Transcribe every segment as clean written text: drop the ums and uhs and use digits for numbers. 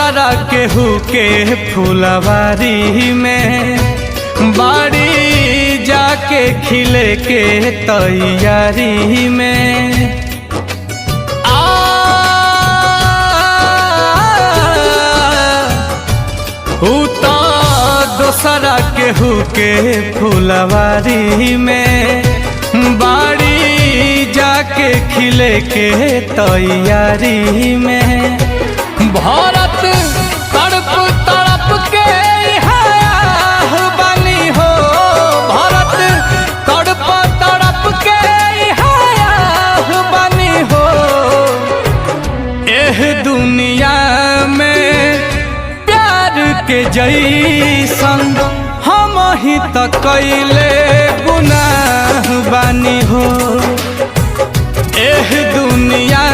दोसरा केहू के फुलवारी में बाड़ी जाके खिले के तैयारी में दोसरा केहू के फुलवारी में बाड़ी जाके खिले के तैयारी में भारत तड़प तड़प के बनी हो भारत तड़प तड़प के बनी हो एह दुनिया में प्यार के जैसन हम ही त कैले गुनाह बानी हो एह दुनिया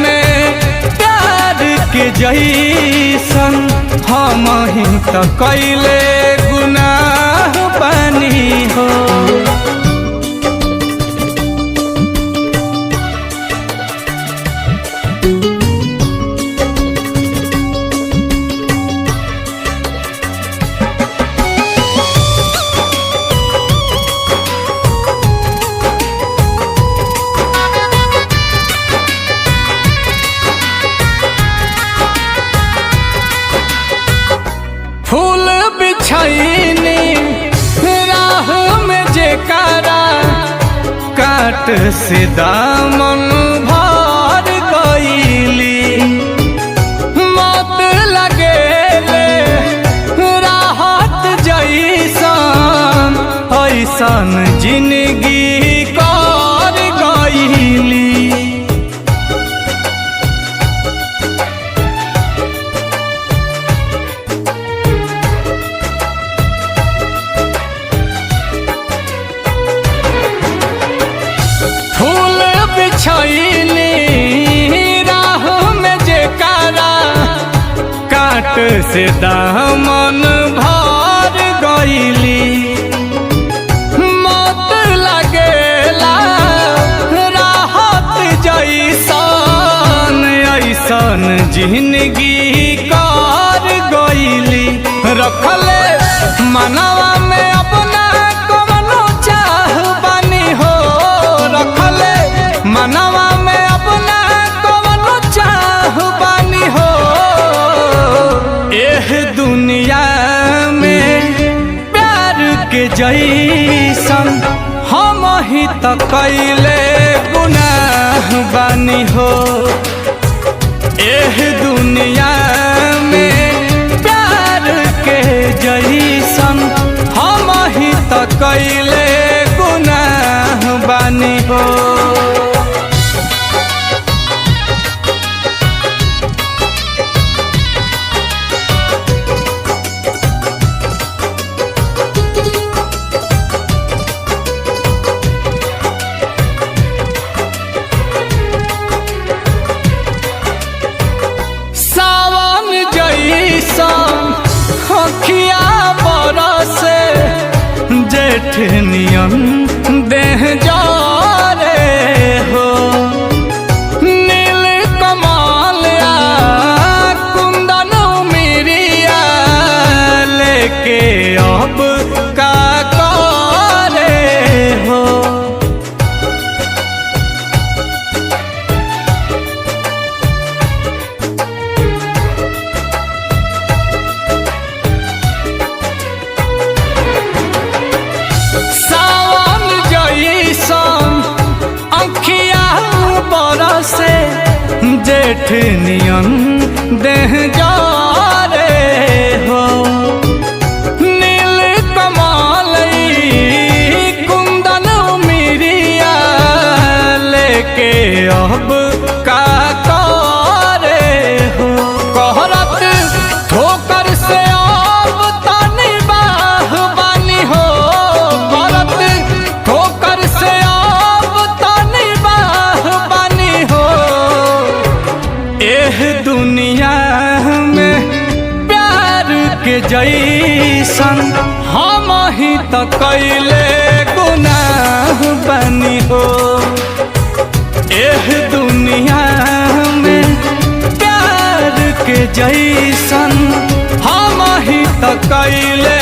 में प्यार के जैसन हम ही त कैले गुनाह बानी हो। फूल बिछैनी राह में जेकारा काट से दामन भर गईली मत लगेले राहत जैसन ऐसन जिंदगी कर गईली राह में जेकारा काट से दामन भर गईली मत लगेला राहत जैसन ऐसन जिंदगी कर गईली रखले मनवा में अपना कवनो चाह बनी हो रखले मनवा में अपना कवनो चाह बानी हो एह दुनिया में प्यार के जैसन हम ही त कैले गुनाह बानी हो एह दुनिया में प्यार के जैसन हम ही त कैले गुनाह बानी हो। जेठ नियन देह जारे हो नील कमालिया कुंदन मिरिया लेके अब का करे हो जेठ नियन देह जारे हो नील कमालई कुंदन मिरिया लेके अब का करे हो कहरत ठोकर से अब तनी बाह बानी हो कहरत ठोकर से अब तनी बाह बानी हो एह दुनिया में प्यार के जैसन हम ही त कैले गुनाह बनी हो एह दुनिया में प्यार के जैसन त कैले